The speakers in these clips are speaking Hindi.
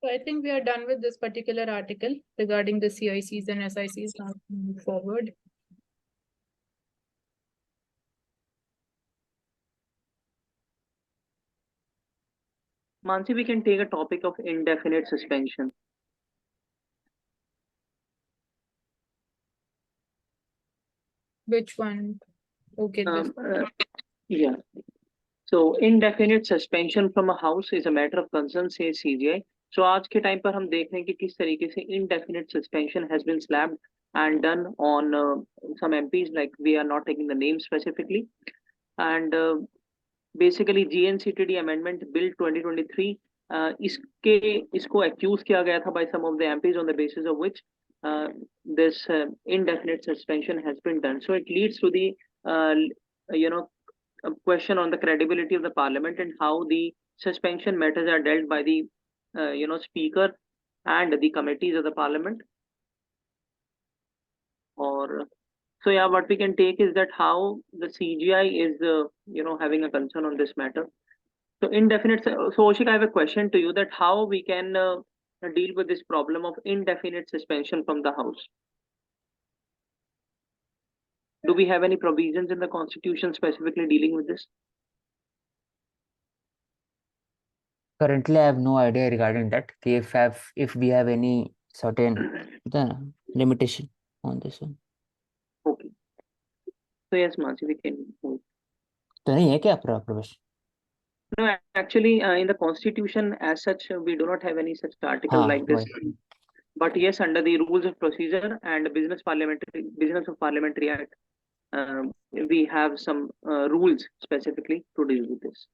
So I think we are done with this particular article regarding the CICs and SICs. Now move forward. Mansi, we can take a topic of indefinite suspension. Which one? Okay, this Um, one. uh, yeah. So indefinite suspension from a house is a matter of concern, says CGI. So आज के टाइम पर हम देख रहे हैं कि किस तरीके से indefinite suspension has been slapped and done on some MPs, like we are not taking the name specifically. And basically GNCTD Amendment Bill 2023, इसको accuse किया गया था by some of the MPs on the basis of which this indefinite suspension has been done. So it leads to the uh, you know a question on the credibility of the parliament and how the suspension matters are dealt by the speaker and the committees of the parliament. Or so yeah, what we can take is that how the CGI is having a concern on this matter. So indefinite. So Oshik, I have a question to you, that how we can deal with this problem of indefinite suspension from the house. Do we have any provisions in the constitution specifically dealing with this? Currently, I have no idea regarding that. If we have any certain limitation on this one. Okay. So yes, Mansi, we can move. तो नहीं है क्या प्रवेश? No, actually, in the constitution as such, we do not have any such article like this. But yes, under the rules of procedure and business of parliamentary act, we have some rules specifically to deal with this.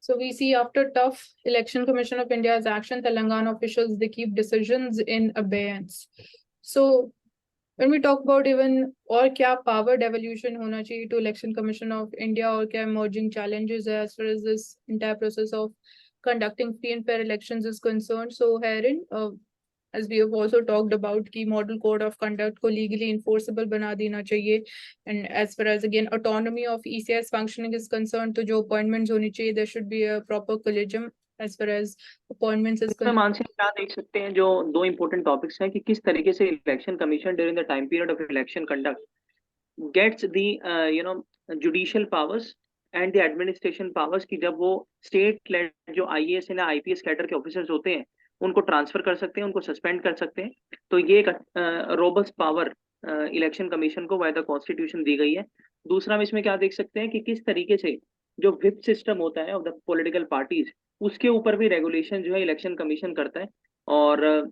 So we see after tough Election Commission of India's action, Telangana officials, they keep decisions in abeyance. So when we talk about even और क्या power devolution होना चाहिए to Election Commission of India, और क्या emerging challenges as far as this entire process of conducting free and fair elections is concerned. So herein, as we have also talked about, कि model code of conduct को legally enforceable बना देना चाहिए. And as far as again autonomy of ECS functioning is concerned, तो जो appointments होनी चाहिए, there should be a proper collegium as far as appointments is concerned. Mansi क्या देख सकते हैं, जो दो इंपॉर्टेंट टॉपिक्स हैं कि किस तरीके से election commission during the time period of election conduct gets the judicial powers and the administration powers, की जब वो स्टेट लेड जो IAS या IPS कैडर के ऑफिसर्स होते हैं उनको ट्रांसफर कर सकते हैं, उनको सस्पेंड कर सकते हैं. तो ये एक रोबस्ट पावर इलेक्शन कमीशन को बाय द कॉन्स्टिट्यूशन दी गई है. दूसरा हम इसमें क्या देख सकते हैं कि किस तरीके से जो व्हिप सिस्टम होता है ऑफ द पॉलिटिकल पार्टीज, उसके ऊपर भी रेगुलेशन जो है इलेक्शन कमीशन करता है और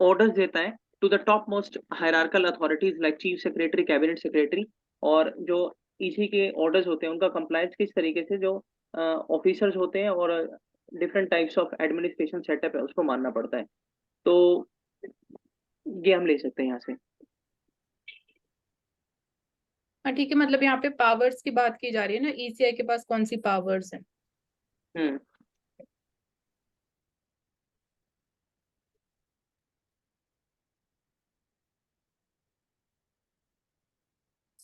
ऑर्डर्स देता है to the top most hierarchal authorities like chief secretary, cabinet secretary. और जो इसी के ऑर्डर्स होते हैं उनका कंप्लायंस किस तरीके से जो ऑफिसर्स होते हैं और different types of administration setup है उसको मानना पड़ता है. तो ये हम ले सकते हैं यहाँ से. हाँ ठीक है, मतलब यहाँ पे पावर्स की बात की जा रही है ना, ECI के पास कौन सी पावर्स है.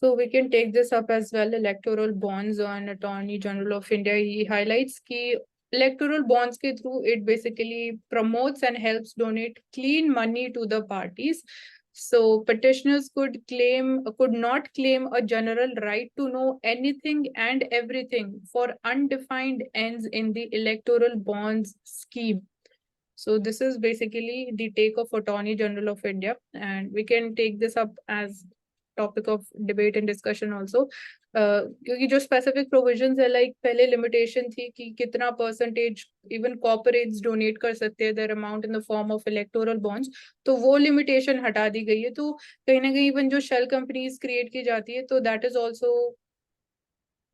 So we can take this up as well. Electoral bonds on Attorney General of India. He highlights कि electoral bonds के through it basically promotes and helps donate clean money to the parties. So petitioners could not claim a general right to know anything and everything for undefined ends in the electoral bonds scheme. So this is basically the take of Attorney General of India, and we can take this up as topic of debate and discussion also. क्योंकि जो specific provisions है, like पहले limitation थी कि कितना percentage even corporates donate कर सकते हैं their amount in the form of electoral bonds, तो वो limitation हटा दी गई है. तो कहीं ना कहीं even जो shell companies create की जाती है, तो that is also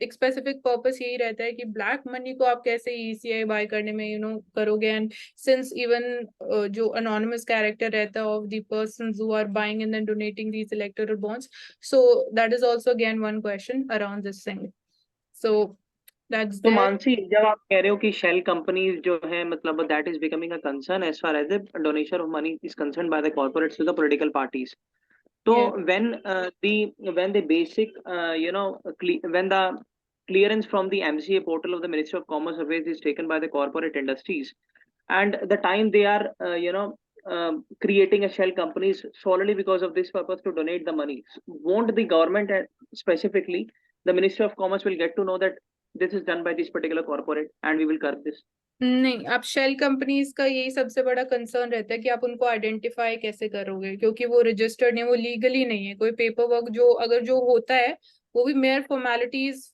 एक स्पेसिफिक पर्पस यही रहता है कि ब्लैक मनी को आप कैसे ECI बाय करने में करोगे. एंड सिंस इवन जो अनोनिमस कैरेक्टर रहता है of the persons who are buying and then donating these electoral bonds, so that is also again one question around this thing. So that's तो मानसी, जब आप कह रहे हो कि शेल कंपनीज जो है, मतलब that is becoming a concern as far as the donation of money is concern by the corporates to the political parties. तो when the basic when the clearance from the MCA portal of the Ministry of Commerce Affairs is taken by the corporate industries, and the time they are creating a shell companies solely because of this purpose to donate the money, won't the government specifically the Ministry of Commerce will get to know that this is done by this particular corporate and we will curb this? नहीं, आप शेल कंपनीज का यही सबसे बड़ा कंसर्न रहता है कि आप उनको आइडेंटिफाई कैसे करोगे, क्योंकि वो रजिस्टर्ड नहीं, वो लीगली नहीं है। कोई पेपर वर्क जो अगर जो होता है वो भी मेयर फॉर्मेलिटीज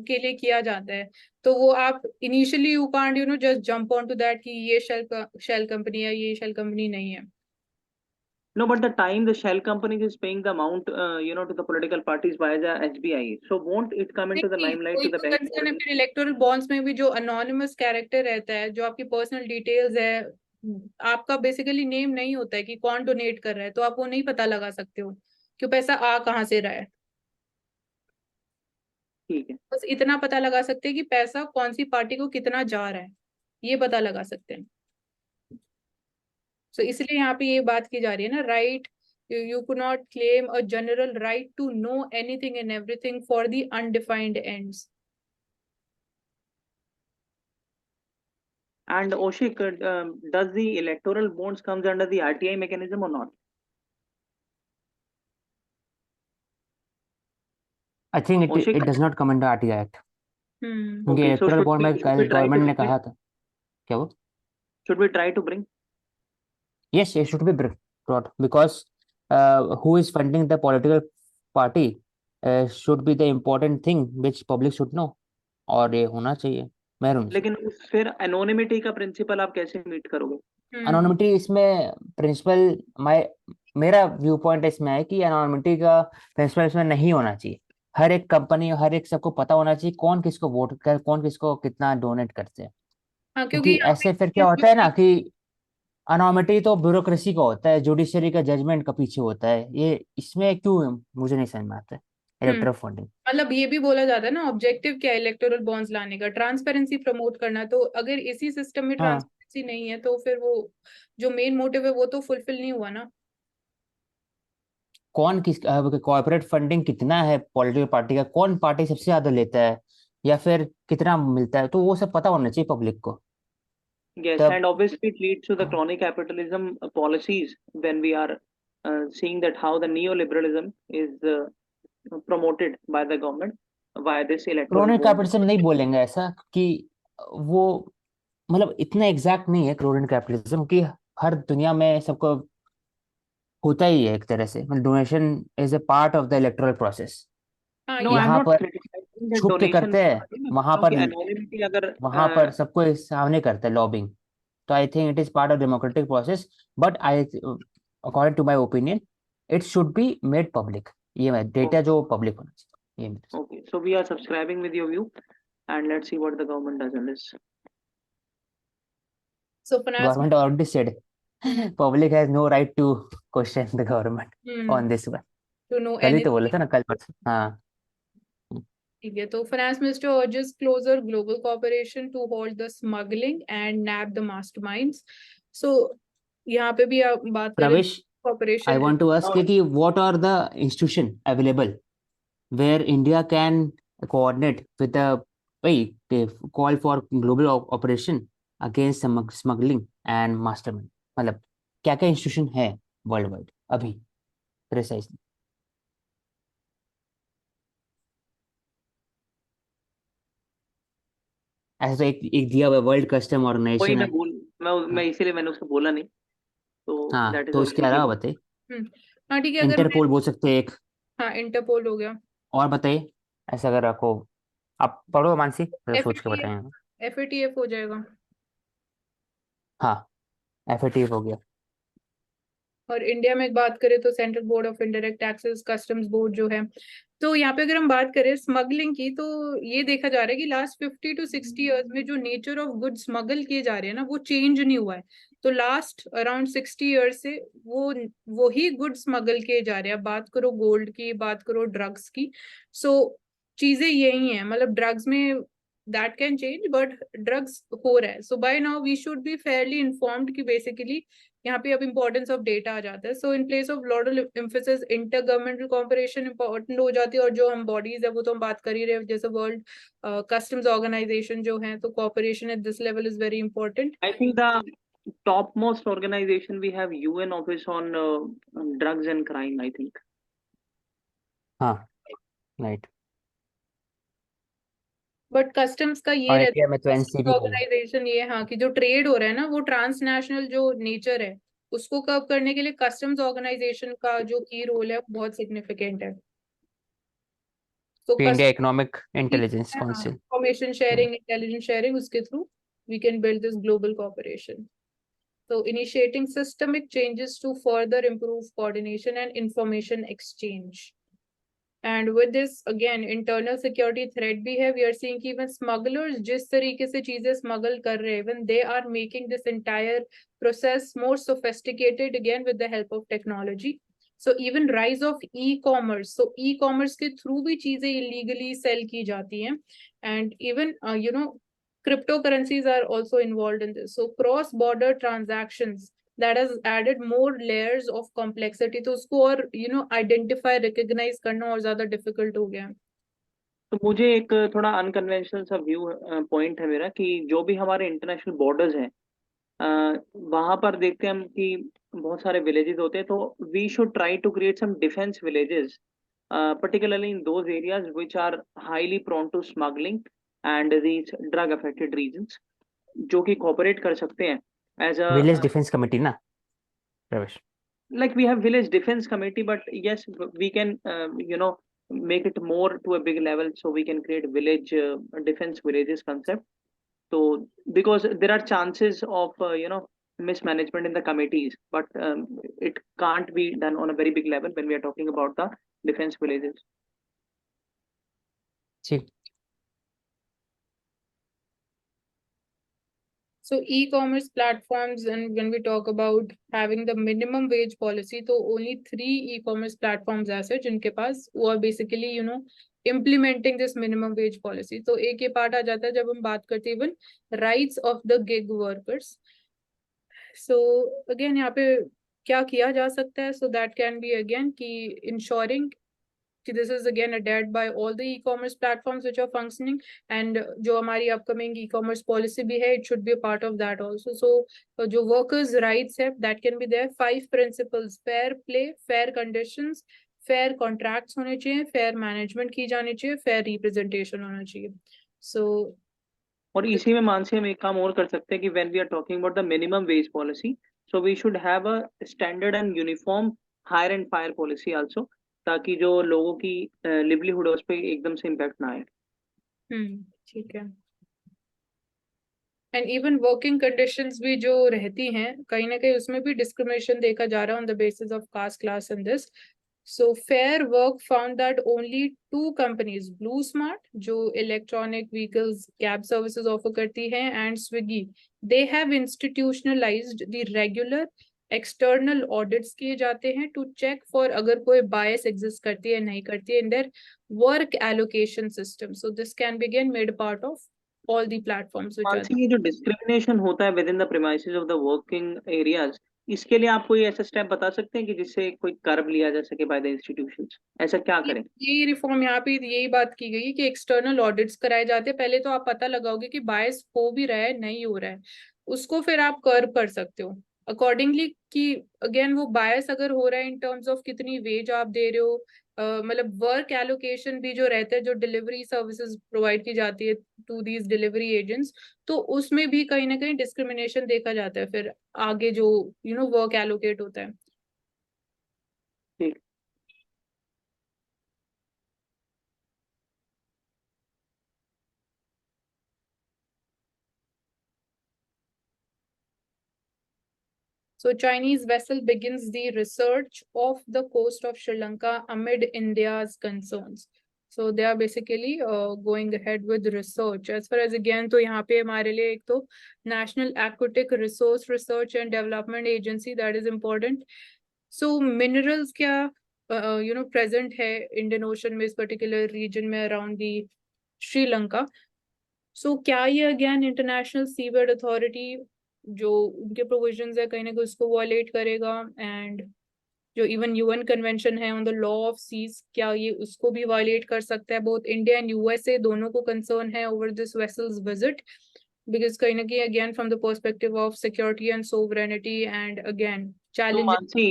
के लिए किया जाता है, तो वो आप initially you can't just jump on to that कि ये शेल कंपनी है, ये शेल कंपनी नहीं है। No, but the time the shell companies is paying the amount, to the political parties via the SBI, so won't it come into the नहीं, limelight कोई to the तो bank? कंसर्न है। फिर इलेक्टोरल बॉन्ड्स में भी जो अनोनिमस कैरेक्टर रहता है, जो आपकी पर्सनल डिटेल्स है, आपका बेसिकली नेम नहीं होता है कि कौन डोनेट कर रहा है, तो आप वो नहीं पता लगा सकते हो कि पैसा आ कहाँ से रहा है। ठीक है, बस इतना पता लगा सकते हैं कि पैसा कौन सी पार्टी को कितना जा रहा है, ये पता लगा सकते हैं। सो इसलिए यहाँ पे ये बात की जा रही है ना, right, you could not claim a general right to know anything and everything for the undefined ends. and Oshik, does the electoral bonds comes under the RTI mechanism or not? I think Oshik? it does not come under RTI Act, क्योंकि Okay, so electoral should bond में should we कल try to गवर्नमेंट ने bring कहा it? था क्या वो Should we try to bring? yes it should be brought because who is funding the political party should be the important thing which public should know, और ये होना चाहिए मेहरून से। लेकिन फिर एनोनिमिटी का प्रिंसिपल आप कैसे मीट करोगे? एनोनिमिटी इसमें प्रिंसिपल मेरा व्यू पॉइंट इसमें है कि एनोनिमिटी का प्रिंसिपल इसमें नहीं होना चाहिए। हर एक कंपनी हर एक सबको पता होना चाहिए कौन किसको वोट कर, कौन किसको कितना डोनेट करते हैं, हाँ, क्योंकि क्योंकि ऐसे फिर क्या होता है ना कि अनॉर्मिटी तो ब्यूरोक्रेसी का होता है, जुडिशरी का जजमेंट का पीछे होता है, ये इसमें क्यों मुझे नहीं समझ में आता है इलेक्टोरल फंडिंग। मतलब ये भी बोला जाता है ना, ऑब्जेक्टिव क्या है इलेक्टोरल बॉन्ड्स लाने का, ट्रांसपेरेंसी प्रमोट करना। तो अगर इसी सिस्टम में हाँ ट्रांसपेरेंसी नहीं है तो फिर वो जो मेन मोटिव है वो तो फुलफिल नहीं हुआ ना। कौन किस कॉर्पोरेट फंडिंग कितना है पॉलिटिकल पार्टी का, कौन पार्टी सबसे ज्यादा लेता है या फिर कितना मिलता है, तो वो सब पता होना चाहिए पब्लिक को। Yes, तब and obviously it leads to the crony capitalism policies when we are seeing that how the neoliberalism is promoted by the government via this electoral chronic bond. Capitalism नहीं बोलेंगे ऐसा कि वो मतलब इतना एग्जैक्ट नहीं है क्रोनिक कैपिटलिज्म कि हर दुनिया में सबको होता ही है एक तरह से, मतलब donation is a part of the electoral process. हाँ, No, ये I'm यहाँ not पर criticizing the छुप के donation करते हैं, part, मैं वहां बोल पर रहा हूँ कि anonymity अगर वहां पर सबको सामने करते हैं लॉबिंग, तो I think it is part of democratic process, but I according to my opinion it should be made public, ये डेटा जो पब्लिक होना चाहिए ये मेरे okay, so we are subscribing with your view and let's see what the government does on this. so finance government already said public has no right to question the government on this one, to know कल ही तो anything. बोले थे ना, कल परसों। हाँ ठीक है, तो finance minister urges closer global cooperation to halt the smuggling and nab the masterminds. So यहाँ पे भी आप बात करें Pravesh I cooperation। Want to ask कि what are the institution available where India can coordinate with the call for global operation against smuggling and mastermind, मतलब क्या क्या इंस्टीट्यूशन है वर्ल्ड वाइड अभी प्रिसाइजली। ऐसा तो एक दिया हुआ वर्ल्ड कस्टम वही ऑर्गेनाइजेशन है। मैं इसीलिए मैंने उसको बोला नहीं, तो हाँ that is तो the इसके only अलावा thing. बताइए, हाँ ठीक है, अगर इंटरपोल बोल सकते हैं एक, हाँ इंटरपोल हो गया, और बताइए ऐसा अगर आपको, आप पढ़ो मानसी, तो सोच के FATF बताएंगे। FATF हो जाएगा। हाँ FATF हो गया। और इंडिया में बात करें तो central board of indirect taxes, customs board जो है। तो यहाँ पे अगर हम बात करें स्मगलिंग की, तो ये देखा जा रहा है कि लास्ट 50 to 60 ईयर्स में जो नेचर ऑफ गुड स्मगल किए जा रहे हैं ना, वो चेंज नहीं हुआ है। तो लास्ट अराउंड 60 ईयर्स से वो ही गुड स्मगल किए जा रहे हैं। अब बात करो गोल्ड की, बात करो ड्रग्स की, सो चीजें यही हैं। मतलब ड्रग्स में that can change, but drugs हो रहा है। So by now we should be fairly informed कि बेसिकली यहाँ पे अब इम्पोर्टेंस ऑफ डेटा आ जाता है. So in place of lot of emphasis inter governmental cooperation important हो जाती है. और जो हम बॉडीज है वो तो हम बात कर ही रहे हैं, जैसे वर्ल्ड कस्टम्स ऑर्गेनाइजेशन जो है, तो cooperation at this level is very important. I think the topmost organization we have UN office on drugs and crime, I think. हाँ, right. बट कस्टम्स का ये और रहता इंडिया है में तो एनसीबी है. ऑर्गेनाइजेशन ये, हाँ, कि जो ट्रेड हो रहा है ना वो ट्रांसनेशनल जो नेचर है उसको कर्व करने के लिए कस्टम्स ऑर्गेनाइजेशन का जो की रोल है वो बहुत सिग्निफिकेंट है. तो India economic intelligence council. Information sharing, intelligence sharing, उसके through we can build this global cooperation. So initiating systemic changes to further improve coordination and information exchange. And with this, again, internal security threat भी है. We are seeing कि even smugglers जिस तरीके से चीजें smuggle कर रहे हैं, even they are making this entire process more sophisticated again with the help of technology. So even rise of e-commerce. So e-commerce के through भी चीजें illegally sell की जाती हैं. And even cryptocurrencies are also involved in this. So cross-border transactions that has added more layers of complexity. तो उसको और identify, recognize करना और ज्यादा difficult हो गया. तो मुझे एक थोड़ा अनकन्वेंशनल सा व्यू पॉइंट है मेरा कि जो भी हमारे इंटरनेशनल बॉर्डर्स हैं वहां पर देखते हैं हम कि बहुत सारे विलेजेस होते हैं. तो we should try to create some defence villages particularly in those areas which are highly prone to smuggling and these drug affected regions, जो कि cooperate कर सकते हैं as a village defence committee ना प्रवेश. like we have village defense committee, but yes, we can make it more to a big level, so we can create village defense villages concept. So because there are chances of mismanagement in the committees, but it can't be done on a very big level when we are talking about the defense villages. ठीक. So e-commerce platforms, and when we talk about having the minimum wage policy, तो only 3 e-commerce platforms ऐसे जिनके पास वो are basically implementing this minimum wage policy. तो एक ये पार्ट आ जाता है जब हम बात करते हैं even rights of the gig workers. So again यहाँ पे क्या किया जा सकता है? So that can be again कि ensuring this is again adhered by all the e-commerce platforms which are functioning, and जो हमारी upcoming e-commerce policy भी है, it should be a part of that also. So जो workers rights है, that can be there. 5 principles: fair play, fair conditions, fair contracts होने चाहिए, fair management की जानी चाहिए, fair representation होना चाहिए. So और इसी में मानसी हम एक काम और कर सकते हैं कि when we are talking about the minimum wage policy, so we should have a standard and uniform hire and fire policy also, ताकि जो लोगों की लिवलीहुड है उस पर एकदम से इम्पैक्ट ना आए. ठीक है. एंड इवन वर्किंग कंडीशंस भी जो रहती हैं कहीं ना कहीं उसमें भी डिस्क्रिमिनेशन देखा जा रहा है on the basis of caste, class and this. So Fair Work found that only 2 companies, Blue Smart, जो electronic vehicles cab services offer करती है, and Swiggy, they have institutionalized the regular external audits किए जाते हैं to check for अगर कोई bias exist करती है नहीं करती है in their work allocation system. So this can be again made a part of all the platforms which are Mansi ये जो डिस्क्रिमिनेशन होता है with in the premises of the working areas, इसके लिए आप कोई ऐसा स्टेप बता सकते हैं कि जिससे कोई कर्व लिया जा सके बाय द इंस्टीट्यूशंस? ऐसा क्या करें? यही रिफॉर्म यहाँ पे यही बात की गई है कि एक्सटर्नल ऑडिट्स कराए जाते हैं. पहले तो आप पता लगाओगे कि बायस हो भी रहा है नहीं हो रहा है, उसको फिर आप कर्व कर सकते हो अकॉर्डिंगली कि अगेन वो बायस अगर हो रहा है इन टर्म्स ऑफ कितनी वेज आप दे रहे हो, मतलब वर्क एलोकेशन भी जो रहता है, जो डिलीवरी सर्विसेज प्रोवाइड की जाती है टू दीज डिलीवरी एजेंट्स, तो उसमें भी कहीं ना कहीं डिस्क्रिमिनेशन देखा जाता है फिर आगे जो वर्क एलोकेट होता है. ठीक. So Chinese vessel begins the research of the coast of Sri Lanka amid India's concerns. So they are basically going ahead with research. As far as again, तो यहाँ पे हमारे लिए एक तो National Aquatic Resource Research and Development Agency, that is important. So minerals क्या present है Indian Ocean में, इस particular region में around the Sri Lanka. So क्या ये again International Seabed Authority जो उनके प्रोविजंस है कहीं ना कहीं उसको वॉयलेट करेगा, एंड जो इवन यूएन कन्वेंशन है on the law of seas, क्या ये उसको भी वायलेट कर सकता है? बोथ इंडिया एंड यूएसए दोनों को कंसर्न है over this vessels visit, because कहीं ना कहीं again from the perspective of security and sovereignty and again तो चैलेंज। मानसी,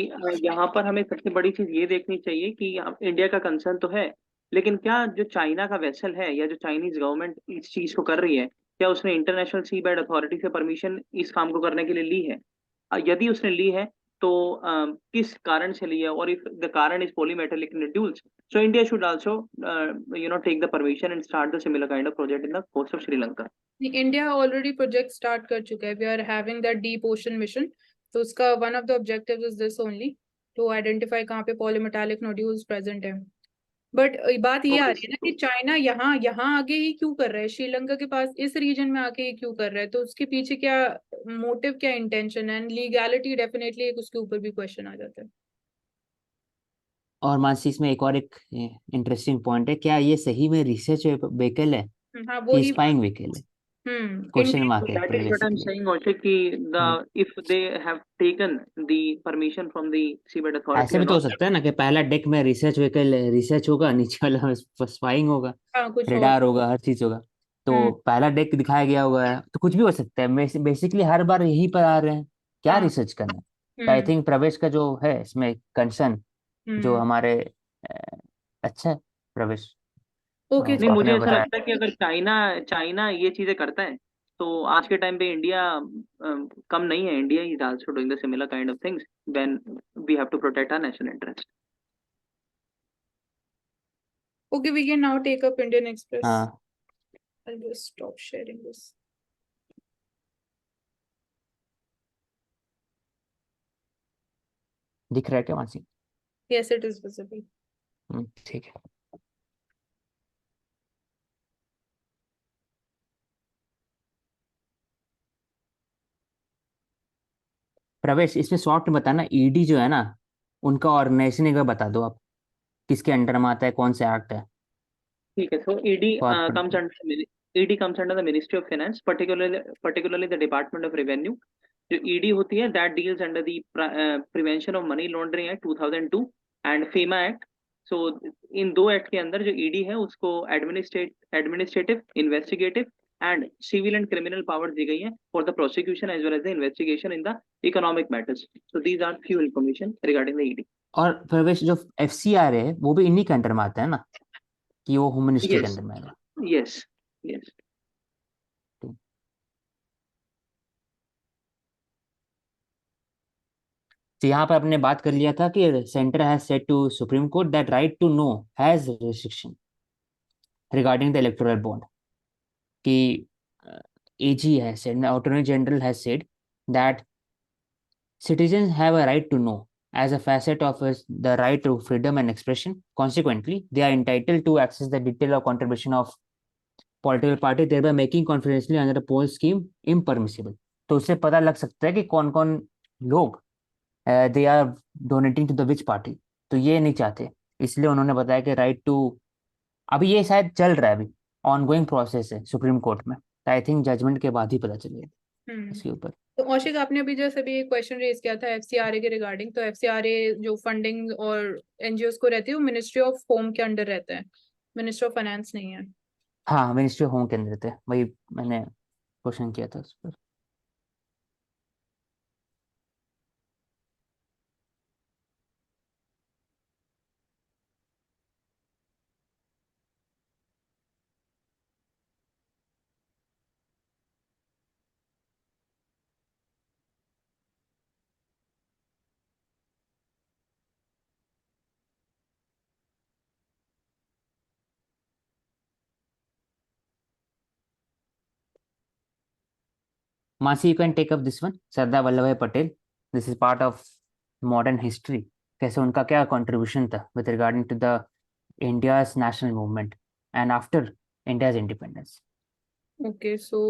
यहाँ पर हमें सबसे बड़ी चीज ये देखनी चाहिए कि इंडिया का कंसर्न तो है, लेकिन क्या जो चाइना का वेसल है या जो चाइनीज गवर्नमेंट इस चीज को कर रही है, क्या उसने इंटरनेशनल सी बेड अथॉरिटी से परमिशन इस काम को करने के लिए ली है? यदि उसने ली है तो किस कारण से ली है, और इफ द कारण is polymetallic nodules, so India should also take the permission and start the similar kind of project in the coast of Sri Lanka. India already project start कर चुका है, we are having that deep ocean mission, तो उसका one of the objective is this only, to identify कहाँ पे पॉलीमेटालिक नोड्यूल्स प्रेजेंट है। बट बात ये आ रही है ना कि चाइना यहाँ यहाँ आगे ही क्यों कर रहा है, श्रीलंका के पास इस रीजन में आके ही क्यों कर रहा है, तो उसके पीछे क्या मोटिव, क्या इंटेंशन है? एंड लीगैलिटी डेफिनेटली एक उसके ऊपर भी क्वेश्चन आ जाता है। और मानसी इसमें एक और एक इंटरेस्टिंग पॉइंट है, क्या ये सही में रिसर्च व्हीकल है हाँ वो कि ही। स्पाइंग व्हीकल है? क्वेश्चन मार्क है That पूरे is what I'm basically. saying also कि if they have taken the permission from the seabed authority ऐसे or भी तो हो not. सकता है ना कि पहला डेक में रिसर्च व्हीकल रिसर्च होगा, नीचे वाला स्पाइंग होगा, हाँ कुछ और। रेडार होगा, हर चीज होगा। तो हम्म। पहला डेक दिखाया गया होगा, तो कुछ भी हो सकता है। बेसिकली हर बार यही पर आ रहे हैं, क्या हाँ। रिसर्च करना है? तो आई हम्म। थिंक प्रवेश का जो है इसमें कंसर्न, जो हम्म। हमारे अच्छा है प्रवेश, ओके नहीं, मुझे आपने ऐसा बताया। लगता है कि अगर चाइना चाइना ये चीजें करता है, तो आज के टाइम पे इंडिया कम नहीं है। India is also doing the similar kind of things when we have to protect our national interest. Okay, we can now take up Indian Express. हाँ, I'll just stop sharing this. दिख रहा है क्या Mansi? Yes, it is visible. ठीक है। प्रवेश, इसमें शॉर्ट में बताना, ईडी जो है ना, उनका ऑर्गेनाइजेशन एक बार बता दो आप, किसके अंडर में आता है, कौन से एक्ट है? ठीक है, so ED corporate. comes under ED comes under the Ministry of Finance, particularly the Department of Revenue. जो ईडी होती है, that deals under the Prevention of Money Laundering Act 2002 and FEMA Act. So इन दो एक्ट के अंदर जो ईडी है उसको administrative, investigative and civil and criminal powers दी गई है for the prosecution as well as the investigation in the economic matters. So these are few information regarding the ED. और प्रवेश, जो एफसीआर है वो भी इन्हीं के अंडर में आता है ना, कि वो होम मिनिस्ट्री के यस, अंदर में आएगा? Yes, yes. ठीक। तो यहाँ पर आपने बात कर लिया था कि centre has said to Supreme Court that right to know has restriction regarding the electoral bond, कि AG has said, attorney general has said that citizens have a right to know as a facet of the right to freedom and expression. Consequently, they are entitled to access the detail of contribution of political party, thereby making confidentially under the poll scheme impermissible. तो उससे पता लग सकता है कि कौन कौन लोग they are donating to the which party. तो ये नहीं चाहते, इसलिए उन्होंने बताया कि राइट टू, अभी ये शायद चल रहा है, अभी ऑनगोइंग प्रोसेस है सुप्रीम कोर्ट में, तो आई थिंक जजमेंट के बाद ही पता चलेगा हम्म। इसके ऊपर। तो औशिक, आपने अभी जैसे अभी एक क्वेश्चन रेज किया था एफसीआरए के रिगार्डिंग, तो एफसीआरए जो फंडिंग और एनजीओस को रहती है वो मिनिस्ट्री ऑफ होम के अंडर रहता है, मिनिस्ट्री ऑफ फाइनेंस नहीं है। हाँ, मिनिस्ट्री ऑफ होम के अंदर थे, वही मैंने क्वेश्चन किया था उस पर। Masi, you can take up this one. Sardar Vallabh भाई Patel, this is part of modern history. कैसे उनका क्या कंट्रीब्यूशन था with regarding to the India's national movement and after India's independence? Okay, so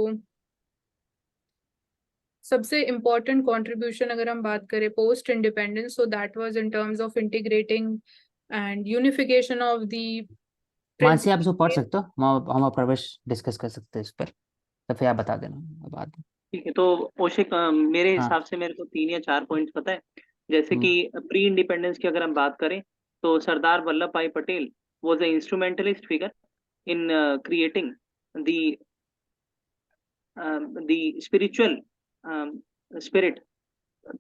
सबसे इम्पोर्टेंट कंट्रीब्यूशन अगर हम बात करें post independence, so that was in terms of integrating and unification of the Mansi, आप इसको पढ़ सकते हो, हम प्रवेश डिस्कस कर सकते हैं इस पर, तो फिर आप बता देना बाद में। ठीक है, तो ओशिक मेरे हाँ। हिसाब से मेरे को 3 या 4 पॉइंट्स पता है। जैसे हम्म, कि प्री इंडिपेंडेंस की अगर हम बात करें, तो सरदार वल्लभ भाई Patel was a instrumentalist figure in creating the spiritual spirit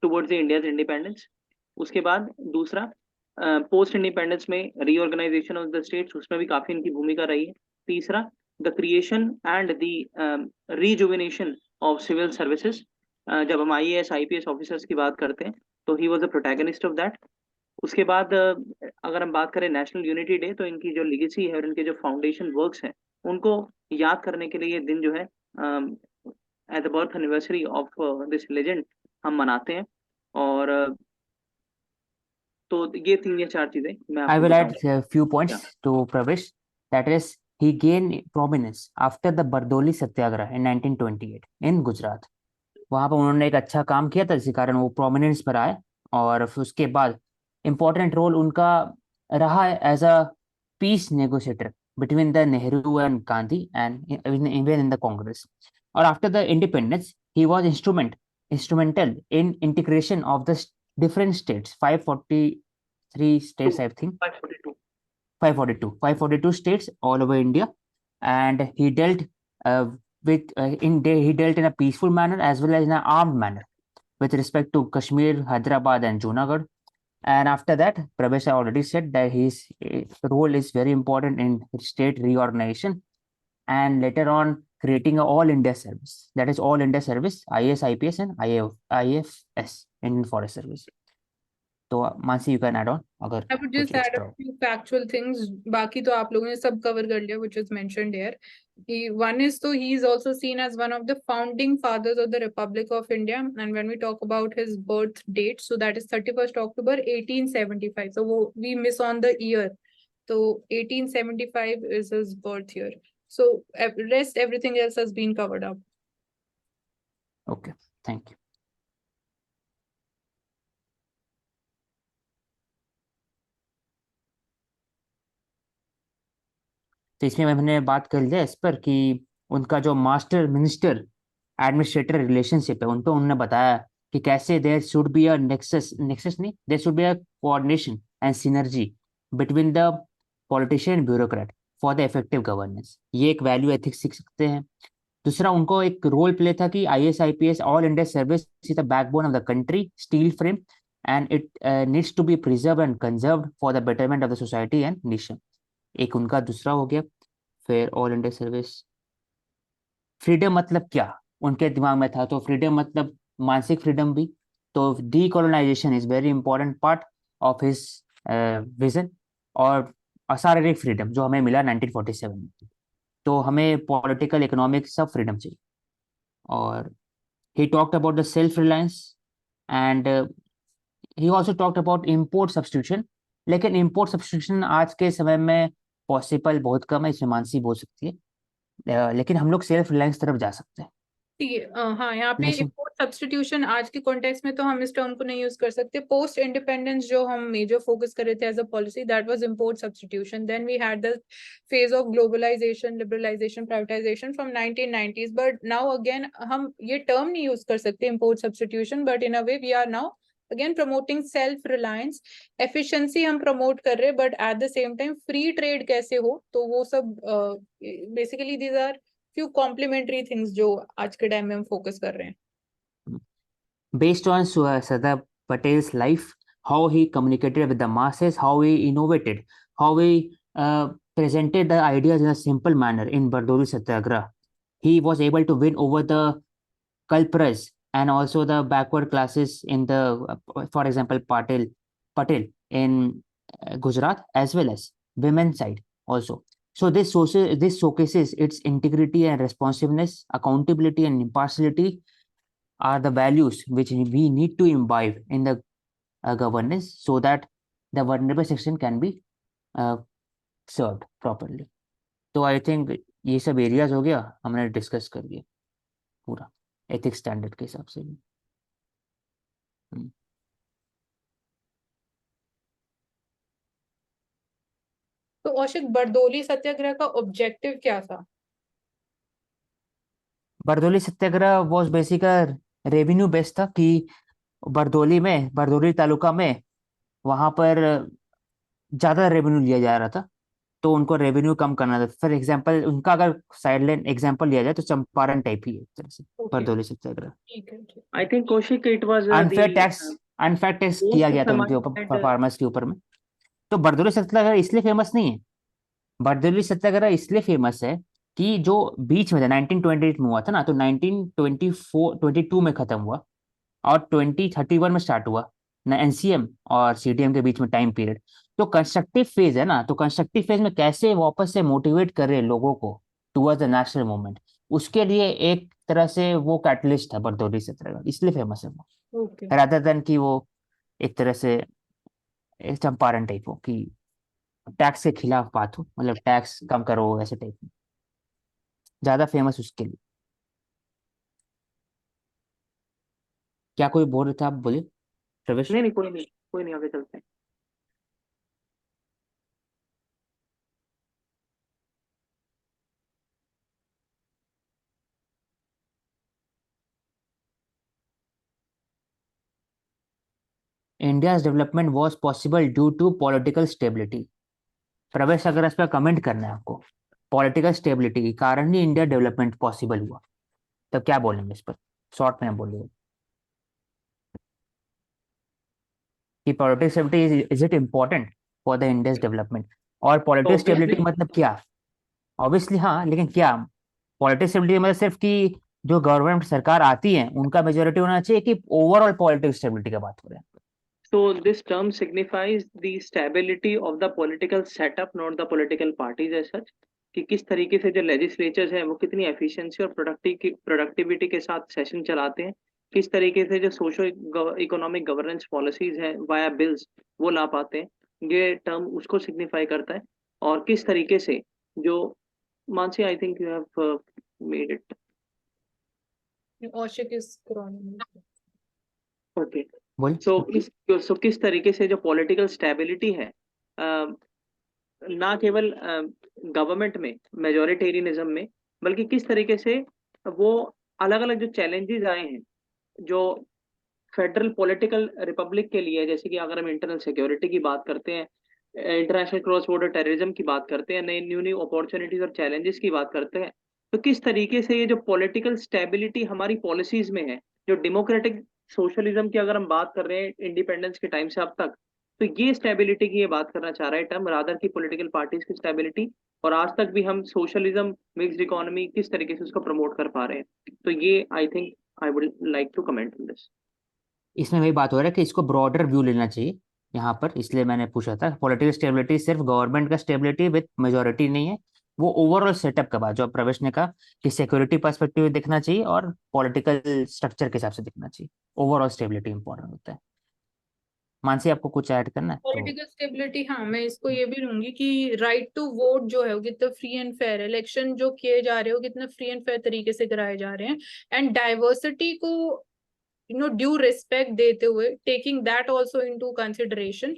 towards the India's independence. उसके बाद दूसरा, पोस्ट इंडिपेंडेंस में रीऑर्गेनाइजेशन ऑफ द स्टेट्स, उसमें भी काफी इनकी भूमिका रही है। तीसरा, the creation and the rejuvenation of civil services. जब हम आईएएस आईपीएस ऑफिसर्स की बात करते हैं, तो he was a protagonist of that. उसके बाद अगर हम बात करें नेशनल यूनिटी डे, तो इनकी जो लिगेसी है और इनके जो फाउंडेशन वर्क्स हैं, उनको याद करने के लिए ये दिन जो है at the birth anniversary of this legend हम मनाते हैं। और तो ये 3 या 4 चीजें मैं I आपको will add बताऊंगा। a few क्या? points to Pravesh. That is, he gained prominence after the Bardoli Satyagraha in 1928 in Gujarat. वहां पर उन्होंने एक अच्छा काम किया था, इसी कारण वो प्रोमिनेंस पर आए। और फिर उसके बाद इम्पोर्टेंट रोल उनका रहा है as a peace negotiator between the Nehru and Gandhi and even in the Congress. और after the independence he was instrumental in integration of the different states, 543 states, I think, 542। 542 states all over India, and he dealt he dealt in a peaceful manner as well as in an armed manner with respect to Kashmir, Hyderabad, and Junagadh. And after that, Pravesh already said that his role is very important in state reorganization and later on creating a all India service. That is all India service, IAS, IPS, and IFS, Indian Forest Service. तो Mansi, you can add on अगर I would कुछ just add a extra हो। few factual things. बाकी तो आप लोगों ने सब cover कर लिया, which is mentioned here. One is, so he is also seen as one of the founding fathers of the Republic of India. And when we talk about his birth date, so that is 31st October 1875. So we miss on the year. So 1875 is his birth year. So rest everything else has been covered up. Okay, thank you. तो इसमें मैंने बात कर लिया इस पर कि उनका जो मास्टर मिनिस्टर एडमिनिस्ट्रेटर रिलेशनशिप है, उन पर उन्होंने बताया कि कैसे there should be a nexus नहीं, there should be a coordination and synergy between the politician and bureaucrat for the effective governance. ये एक वैल्यू एथिक्स सीख सकते हैं। दूसरा, उनको एक रोल प्ले था कि IAS IPS all India service is the backbone of the country, steel frame, and it needs to be preserve and conserved for the betterment of the society and nation. एक उनका दूसरा हो गया। फिर ऑल इंडिया सर्विस, फ्रीडम मतलब क्या उनके दिमाग में था, तो फ्रीडम मतलब मानसिक फ्रीडम भी। तो decolonisation is very important part of his vision. और शारीरिक फ्रीडम जो हमें मिला 1947 में, तो हमें पॉलिटिकल इकोनॉमिक सब फ्रीडम चाहिए। और he talked about the self reliance and he also talked about import substitution। लेकिन import substitution आज के समय में पॉसिबल बहुत कम है, इसमें मानसी बोल सकती है। लेकिन हम लोग सेल्फ रिलायंस तरफ जा सकते हैं। हाँ, यहाँ पे नेशन, इम्पोर्ट सब्सटीट्यूशन आज के कॉन्टेक्स्ट में तो हम इस टर्म को नहीं यूज कर सकते। पोस्ट इंडिपेंडेंस जो हम मेजर फोकस कर रहे थे as a policy, that was import substitution. Then we had the phase of globalisation, liberalisation, privatisation from 1990s। But now again हम ये टर्म नहीं यूज कर सकते import substitution, but in a way we are now again promoting self reliance. Efficiency हम प्रमोट कर रहे हैं, but at the same time free trade कैसे हो, तो वो सब basically these are few complementary things जो आज के टाइम में हम फोकस कर रहे हैं। based on Sardar Patel's life, how he communicated with the masses, how he innovated, how he presented the ideas in a simple manner in Bardoli Satyagraha, he was able to win over the Kalpras and also the backward classes in the, for example, Patel in Gujarat, as well as women's side also. So this showcases its integrity and responsiveness, accountability and impartiality are the values which we need to imbibe in the governance so that the vulnerable section can be served properly. तो आई थिंक ये सब एरियाज हो गया, हमने डिस्कस कर दिया पूरा एथिक्स स्टैंडर्ड के हिसाब से भी। तो औशिक, बरदोली सत्याग्रह का ऑब्जेक्टिव क्या था? बरदोली सत्याग्रह वॉज बेसिक रेवेन्यू बेस्ड था कि बरदोली तालुका में वहां पर ज्यादा रेवेन्यू लिया जा रहा था, तो उनको रेवेन्यू कम करना था। फॉर एग्जाम्पल उनका अगर साइडलाइन एग्जाम्पल लिया जाए तो चंपारण टाइप ही है एक तरह से ओके, बरदोली सत्याग्रह। ठीक है, ठीक। I think Kaushik, it was unfair the tax unfair tax किया most गया था उनके ऊपर, semi-that फार्मर्स के ऊपर में। तो बरदोली सत्याग्रह इसलिए फेमस नहीं है। बरदोली सत्याग्रह इसलिए फेमस है कि जो बीच में था 1928 में हुआ था ना, तो 1924 22 में खत्म हुआ और 2031 में स्टार्ट हुआ ना, एनसीएम और सीडीएम के बीच में टाइम पीरियड। तो कंस्ट्रक्टिव फेज है ना, तो कंस्ट्रक्टिव फेज में कैसे वापस से मोटिवेट कर रहे हैं लोगों को टुवर्ड्स द नेशनल मूवमेंट, उसके लिए एक तरह से वो कैटलिस्ट है बरदौली सत्याग्रह, इसलिए फेमस है वो, ओके। रादर देन कि वो एक तरह से एक चंपारण टाइप हो कि टैक्स के खिलाफ बात हो, मतलब टैक्स कम करो ऐसे टाइप में, ज्यादा फेमस उसके लिए। क्या कोई बोल रहे थे आप, बोलिए प्रवेश। नहीं नहीं, कोई नहीं, आगे चलते हैं। India's development was possible due to political stability. Pravesh अगर इस पर कमेंट करना है आपको, पॉलिटिकल स्टेबिलिटी के कारण ही इंडिया डेवलपमेंट पॉसिबल हुआ, तो क्या बोलेंगे इस पर, शॉर्ट में बोलिए कि political stability is it important for the India's development. और तो पॉलिटिकल स्टेबिलिटी ऑब्वियसली, मतलब क्या? ऑब्वियसली हाँ, लेकिन क्या पॉलिटिकल स्टेबिलिटी मतलब सिर्फ कि जो गवर्नमेंट सरकार आती है उनका मेजोरिटी होना चाहिए, कि ओवरऑल पॉलिटिकल स्टेबिलिटी का बात हो रहे हैं? so this term signifies the stability of the political setup, not the political parties as such. कि किस तरीके से जो लेजिस्लेचर्स हैं वो कितनी एफिशिएंसी और प्रोडक्टिविटी के साथ सेशन चलाते हैं, किस तरीके से जो सोशल इकोनॉमिक गवर्नेंस पॉलिसीज हैं वाया बिल्स वो ला पाते हैं, ये टर्म उसको सिग्निफाई करता है। और किस तरीके से जो, Mansi, I think you have made it औशिक इज क्रॉनिंग। ओके। बोलिए। सो किस तरीके से जो पॉलिटिकल स्टेबिलिटी है, ना केवल गवर्नमेंट में, मेजोरिटेरियनिज्म में, बल्कि किस तरीके से वो अलग अलग जो चैलेंजेस आए हैं जो फेडरल पॉलिटिकल रिपब्लिक के लिए, जैसे कि अगर हम इंटरनल सिक्योरिटी की बात करते हैं, इंटरनेशनल क्रॉस बॉर्डर टेररिज्म की बात करते हैं, नई न्यू न्यू अपॉर्चुनिटीज और चैलेंजेस की बात करते हैं, तो किस तरीके से ये जो पॉलिटिकल स्टेबिलिटी हमारी पॉलिसीज में है, जो डेमोक्रेटिक सोशलिज्म की अगर हम बात कर रहे हैं इंडिपेंडेंस के टाइम से अब तक, तो ये स्टेबिलिटी की ये बात करना चाह रहा है टर्म, रादर की पॉलिटिकल पार्टीज की स्टेबिलिटी। और आज तक भी हम सोशलिज्म, मिक्स्ड इकोनॉमी, किस तरीके से उसको प्रमोट कर पा रहे हैं, तो ये I think I would like to comment on this. इसमें वही बात हो रहा है कि इसको ब्रॉडर व्यू लेना चाहिए यहाँ पर, इसलिए मैंने पूछा था। पॉलिटिकल स्टेबिलिटी सिर्फ गवर्नमेंट का स्टेबिलिटी विद मेजोरिटी नहीं है, वो ओवरऑल सेटअप का बात, जो प्रवेश ने कहा कि सिक्योरिटी पर्सपेक्टिव देखना चाहिए और पॉलिटिकल स्ट्रक्चर के हिसाब से देखना चाहिए, ओवरऑल स्टेबिलिटी इंपॉर्टेंट होता है। मानसी आपको कुछ ऐड करना है तो। पॉलिटिकल स्टेबिलिटी, हाँ मैं इसको ये भी लूंगी कि राइट टू वोट जो है वो कितना फ्री एंड फेयर, इलेक्शन जो किए जा रहे हो कितना फ्री एंड फेयर तरीके से कराए जा रहे हैं, एंड डाइवर्सिटी को ड्यू रिस्पेक्ट देते हुए, taking that also into consideration,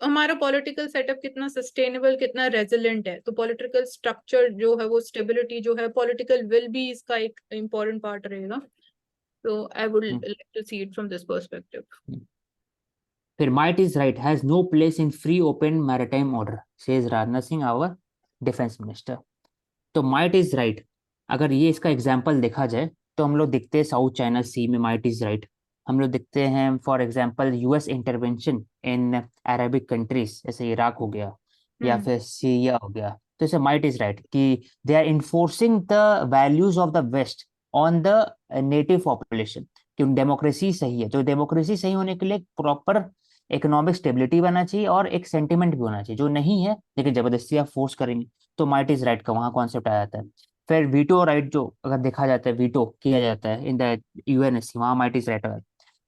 हमारा पॉलिटिकल सेटअप कितना सस्टेनेबल, कितना रेजिलेंट है। तो पॉलिटिकल स्ट्रक्चर जो है वो, स्टेबिलिटी जो है, पॉलिटिकल विल भी इसका एक इम्पोर्टेंट पार्ट रहेगा। तो I would like to see it from this perspective. फिर might is right has no place in free open maritime order, says Rajnath Singh our defence minister. तो माइट इज राइट, अगर ये इसका एग्जाम्पल देखा जाए तो हम लोग देखते हैं साउथ चाइना सी में माइट इज राइट। हम लोग देखते हैं for example US intervention in Arabic countries, जैसे इराक हो गया या फिर सीरिया हो गया, तो इसे माइट इज राइट कि they are enforcing the values of the west on the native population, कि डेमोक्रेसी सही है। तो डेमोक्रेसी सही होने के लिए प्रॉपर इकोनॉमिक स्टेबिलिटी बनना चाहिए और एक सेंटिमेंट भी होना चाहिए, जो नहीं है लेकिन जबरदस्ती आप फोर्स करेंगे, तो माइट इज राइट का वहाँ कॉन्सेप्ट आ जाता है। फिर वीटो राइट, जो अगर देखा जाता है वीटो किया जाता है इन द यूएनएससी, वहाँ माइट इज राइट।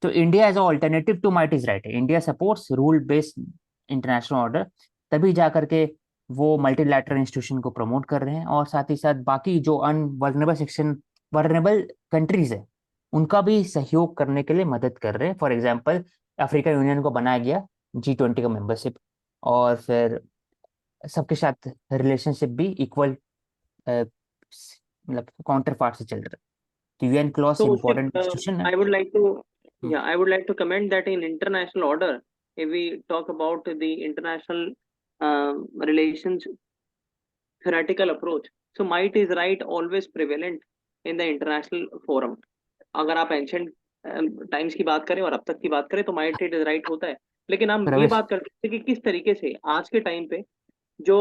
तो India as alternative to might is right, India supports rule based international order, तभी जा करके वो मल्टीलैटरल इंस्टीट्यूशन को प्रमोट कर रहे हैं, और साथ ही साथ बाकी जो अनवर्नेबल सेक्शन, वर्नेबल कंट्रीज है, उनका भी सहयोग करने के लिए मदद कर रहे हैं। फॉर एग्जाम्पल अफ्रीका यूनियन को बनाया गया G20 का मेंबरशिप, और फिर सबके साथ रिलेशनशिप भी इक्वल मतलब काउंटर पार्ट से चल रहा है। तो UN clause So, important institution है। I would like to, hmm, yeah, I would like to comment that in international order, if we talk about the international relations theoretical approach, so might is right always prevalent in the international forum. अगर आप एंशियंट टाइम्स की बात करें और अब तक की बात करें तो माइट इट इज राइट होता है, लेकिन हम ये प्रवेश बात करते हैं कि किस तरीके से आज के टाइम पे जो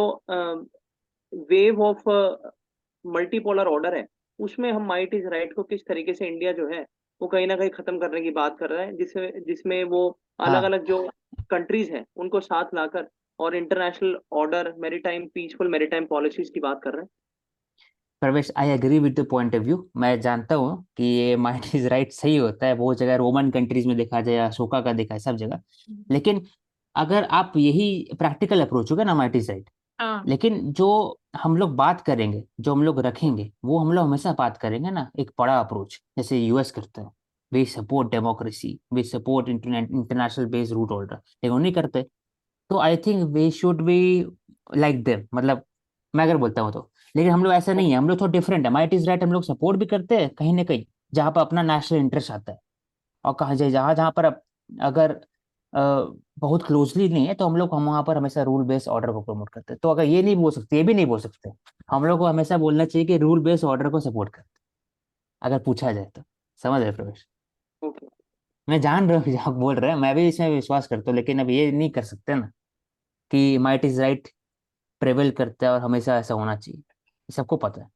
वेव ऑफ मल्टीपोलर ऑर्डर है उसमें हम माइट इज राइट को किस तरीके से इंडिया जो है वो कहीं ना कहीं खत्म करने की बात कर रहा है, जिसमें जिसमें वो अलग हाँ अलग जो कंट्रीज हैं उनको साथ लाकर और international order maritime peaceful maritime policies की बात कर रहे Pravesh, I agree with the point of view. मैं जानता हूँ कि ये माइट इज राइट सही होता है, बहुत जगह रोमन कंट्रीज में देखा जाए, अशोका का देखा है, सब जगह। लेकिन अगर आप यही प्रैक्टिकल अप्रोच होगा ना, माइट इज राइट। हाँ लेकिन जो हम लोग बात करेंगे, जो हम लोग रखेंगे, वो हम लोग हमेशा बात करेंगे ना एक बड़ा अप्रोच, जैसे यूएस करता है। We support democracy, we support international based route order, लेकिन वो नहीं करते। तो I think we should be like them, मतलब मैं अगर बोलता हूँ तो। लेकिन हम लोग ऐसा नहीं है, हम लोग थोड़ा डिफरेंट है। माइट इज राइट हम लोग सपोर्ट भी करते हैं कहीं ना कहीं, जहाँ पर अपना नेशनल इंटरेस्ट आता है। और कहा जाए जहाँ जहाँ पर अगर बहुत क्लोजली नहीं है, तो हम वहाँ पर हमेशा रूल बेस्ड ऑर्डर को प्रमोट करते हैं। तो अगर ये नहीं बोल सकते, ये भी नहीं बोल सकते, हम लोग को हमेशा बोलना चाहिए कि रूल बेस्ड ऑर्डर को सपोर्ट करते हैं, अगर पूछा जाए तो। समझ रहे प्रवेश? हैं। मैं जान रहा हूँ आप बोल रहे हैं, मैं भी इसमें विश्वास करता हूँ, लेकिन अब ये नहीं कर सकते ना कि माइट इज राइट प्रेवेल करता है और हमेशा ऐसा होना चाहिए, ये सबको पता है।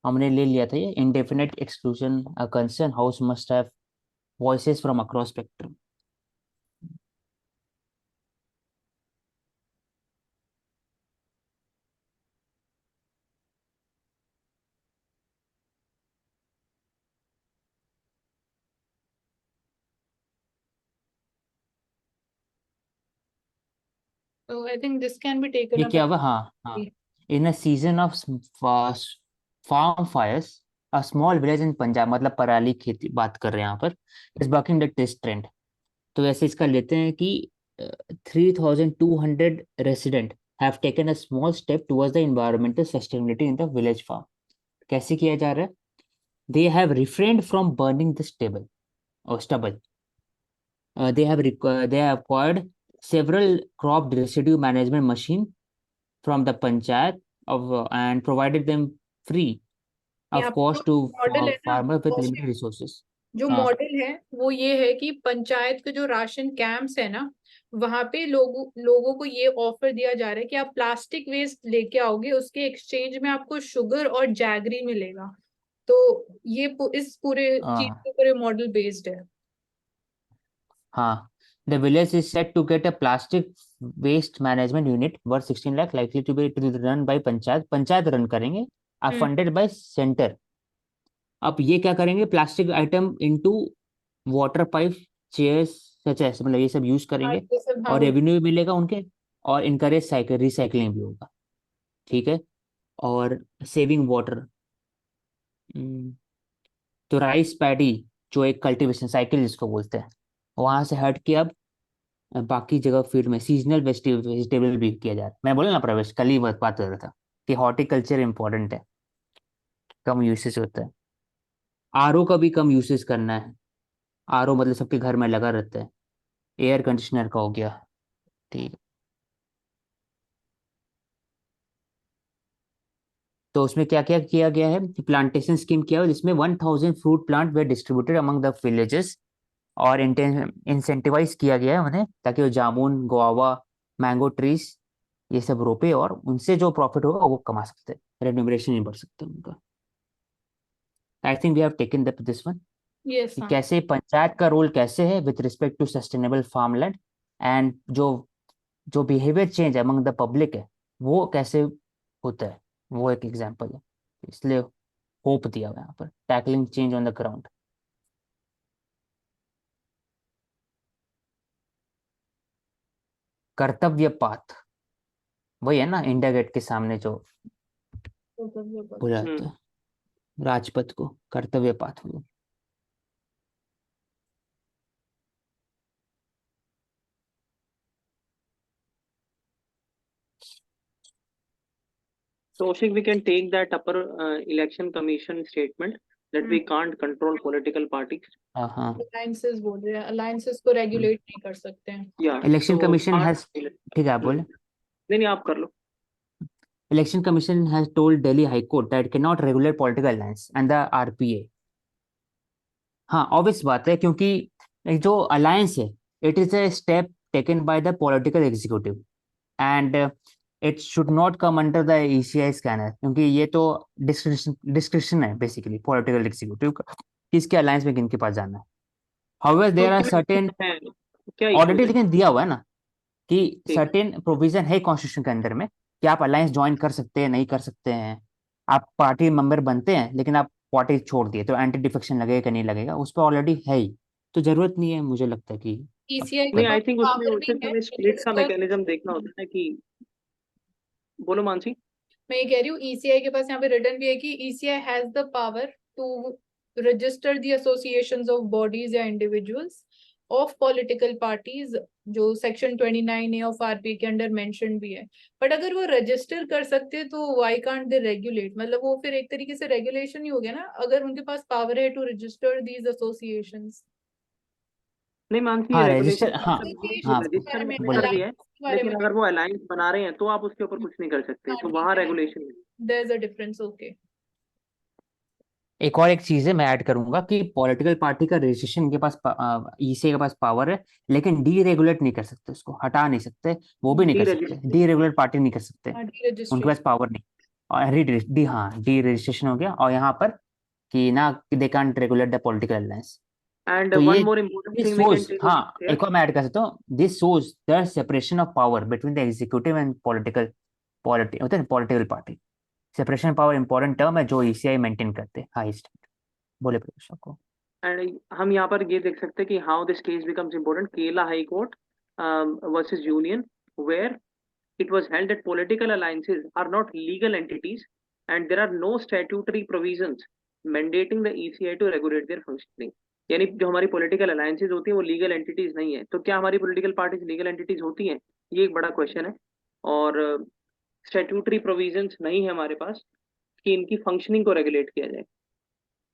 हमने ले लिया था ये indefinite exclusion concern house must have voices from across spectrum. So I think this can be taken ये up क्या as हुआ? हाँ हाँ। In a season of farm fires, a small village in Punjab, मतलब पराली खेती बात कर रहे हैं यहाँ पर, is bucking the test trend. तो वैसे इसका लेते हैं कि 3,200 resident have taken a small step towards the environmental sustainability in the village farm. कैसे किया जा रहा है? They have refrained from burning the stable और stubble. they have acquired several crop residue management machine from the panchayat of and provided them free यहाँ of पे जो cost to मॉडल है ना, farmer with वो limited resources। जो हाँ मॉडल है वो ये है कि पंचायत के जो राशन कैंप्स है ना, वहां पे लोगों को ये ऑफर दिया जा रहा है कि आप प्लास्टिक वेस्ट लेके आओगे, उसके एक्सचेंज में आपको शुगर और जैगरी मिलेगा। तो ये इस पूरे चीज हाँ के ऊपर मॉडल बेस्ड है। हाँ। The village is set to get a plastic waste management unit worth 16 lakh, likely to be run by panchayat. Panchayat run करेंगे, are hmm. funded by centre. अब ये क्या करेंगे? Plastic item into water pipe, chairs such ऐसे, मतलब ये सब यूज हाँ, करेंगे ये सब हाँ और वो। रेवेन्यू भी मिलेगा उनके, और इनकरेज साइकिल रिसाइकलिंग भी होगा। ठीक है। और सेविंग वाटर। तो राइस पैडी, जो एक कल्टीवेशन साइकिल जिसको बोलते हैं, वहां से हट के अब बाकी जगह फील्ड में सीजनल वेजिटेबल भी किया जा रहा है। मैं बोला ना प्रवेश, कल ही बात कर रहा था कि हॉर्टिकल्चर इंपॉर्टेंट है, कम यूसेज होता है। आरओ का भी कम यूसेज करना है। आरओ मतलब सबके घर में लगा रहता है। एयर कंडीशनर का हो गया। ठीक है। तो उसमें क्या क्या किया गया है कि प्लांटेशन स्कीम किया है, जिसमें 1,000 fruit plant way distributed among the villages, और इंसेंटिवाइज किया गया है उन्हें, ताकि वो जामुन, गुआवा, मैंगो ट्रीज ये सब रोपे और उनसे जो प्रॉफिट होगा वो कमा सकते हैं, रेन्यूमरेशन नहीं बढ़ सकता उनका। I think we have taken this one, yes कि हाँ। कैसे पंचायत का रोल कैसे है with respect to sustainable farmland, and जो जो behaviour change among the public है वो कैसे होता है, वो एक एग्जाम्पल है। इसलिए होप दिया हुआ है यहाँ पर, tackling change on the ground. कर्तव्य पाथ, वही है ना इंडिया गेट के सामने जो बोला जाता हम्म। है, राजपथ को कर्तव्य path. So Oshik, we can take that upper election commission statement that we can't control political parties. हाँ Alliances बोल रहे हैं, alliances को regulate नहीं कर सकते हैं. Yeah. Election so Commission can't- has ठीक है आप बोले नहीं आप कर लो. Election Commission has told Delhi High Court that it cannot regulate political alliance and the RPA. हाँ ऑब्वियस बात है क्योंकि जो अलायंस है it is a step taken by the political executive and it should not come under the ECI scanner क्योंकि ये तो डिस्क्रिप्शन है बेसिकली पॉलिटिकल एग्जीक्यूटिव का किसके अलायंस में किनके पास जाना है. हाउएवर देयर आर सर्टेन क्या ऑलरेडी issue है? लेकिन दिया हुआ है ना कि ठीक। सर्टेन प्रोविजन है कॉन्स्टिट्यूशन के अंदर में कि आप अलायंस ज्वाइन कर सकते हैं नहीं कर सकते हैं. आप पार्टी मेंबर बनते हैं लेकिन आप पार्टी छोड़ दिए तो एंटी डिफेक्शन लगेगा कि नहीं लगेगा उस पर ऑलरेडी है ही तो जरूरत नहीं है मुझे लगता है कि ECI नहीं के आई पास थिंक उसमें power उसे नहीं है, हमें स्प्लिट का उसका- मैकेनिज्म देखना होता है कि बोलो मानसी. मैं ये कह रही हूँ ECI के पास यहाँ पे रिटर्न भी है कि ECI has the power to register the associations of bodies या individuals of political parties जो सेक्शन 29A of RPA के अंडर मेंशन भी है. बट अगर वो रजिस्टर कर सकते हैं तो why can't they regulate? मतलब वो फिर एक तरीके से रेगुलेशन ही हो गया ना अगर उनके पास पावर है टू रजिस्टर these associations. नहीं मानसी हाँ, रेगुलेशन register- हाँ, हाँ, रजिस्टर में बोले। कर दिया है लेकिन अगर वो अलायंस बना रहे हैं तो आप उसके ऊपर कुछ नहीं कर सकते. हाँ, तो ठीक वहाँ है. रेगुलेशन है. There's a difference, okay. एक और एक चीज है मैं ऐड करूंगा कि पॉलिटिकल पार्टी का रजिस्ट्रेशन के पास ECI के पास पावर है लेकिन डीरेगुलेट नहीं कर सकते उसको हटा नहीं सकते वो भी नहीं कर सकते डीरेगुलेट पार्टी नहीं कर सकते हाँ, उनके deregistration. पास पावर नहीं. और हाँ डी रजिस्ट्रेशन हो गया और यहाँ पर कि ना they can't regulate the political alliance. And तो वन ये more important this thing we can shows take हाँ एक और मैं ऐड कर सकता हूँ this shows the separation of power between the executive and political party. Separation power important term है जो ECI मेंटेन करते हैं हाईएस्ट. बोले प्रकाश आपको. एंड हम यहाँ पर ये देख सकते हैं कि how this case becomes important. Kerala high court versus union where it was held that political alliances are not legal entities and there are no statutory provisions mandating the ECI to regulate their functioning. यानी जो हमारी political alliances होती हैं वो legal entities नहीं है. तो क्या हमारी political parties legal entities होती हैं? ये एक बड़ा क्वेश्चन है. और statutory provisions नहीं है हमारे पास कि इनकी functioning को regulate किया जाए.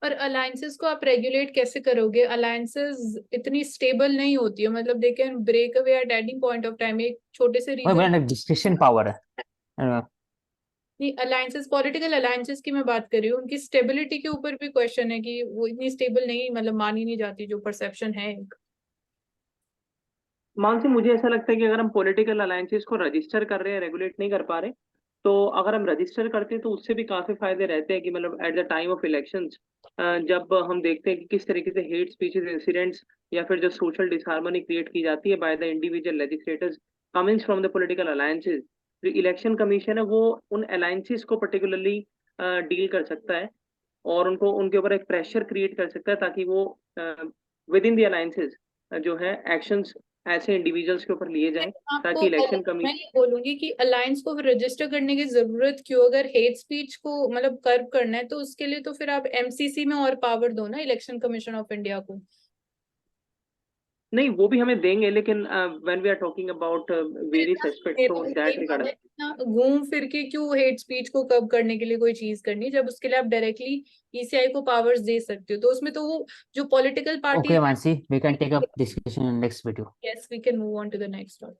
पर अलायंसेस को आप रेगुलेट कैसे करोगे? अलायंसेस इतनी स्टेबल नहीं होती है, मतलब they can break away at any point of time. एक छोटे से वही बोला रीजन ना डिस्कशन पावर है. नहीं, अलायंसेस पॉलिटिकल अलायंसेस की मैं बात कर रही हूँ. उनकी स्टेबिलिटी के ऊपर भी क्वेश्चन है कि वो इतनी स्टेबल नहीं, मतलब मानी नहीं जाती जो परसेप्शन है. मानसी मुझे ऐसा लगता है कि अगर हम पॉलिटिकल अलायंसेस को रजिस्टर कर रहे हैं रेगुलेट नहीं कर पा रहे तो अगर हम रजिस्टर करते हैं तो उससे भी काफी फायदे रहते हैं कि मतलब at the time of elections जब हम देखते हैं कि किस तरीके से हेट स्पीचेस इंसिडेंट्स या फिर जो सोशल डिसहार्मनी क्रिएट की जाती है by the individual legislators comings from the political alliances. जो इलेक्शन कमीशन है वो उन अलायंसेस को पर्टिकुलरली डील कर सकता है और उनको उनके ऊपर एक प्रेशर क्रिएट कर सकता है ताकि वो विद इन द अलायंसेस जो है एक्शंस ऐसे इंडिविजुअल्स के ऊपर लिए जाएं ताकि इलेक्शन मैं कमीशन. ये बोलूंगी कि अलायंस को रजिस्टर करने की जरूरत क्यों? अगर हेट स्पीच को मतलब कर्ब करना है तो उसके लिए तो फिर आप MCC में और पावर दो ना इलेक्शन कमीशन ऑफ इंडिया को. नहीं वो भी हमें देंगे लेकिन when we are talking about various aspects तो दैट रिगार्ड घूम फिर के क्यों हेट स्पीच को कर्ब करने के लिए कोई चीज करनी जब उसके लिए आप डायरेक्टली ECI को पावर्स दे सकते हो. तो उसमें तो वो जो political party. Okay, Mansi, we can take up discussion in next video. Yes, we can move on to the next topic.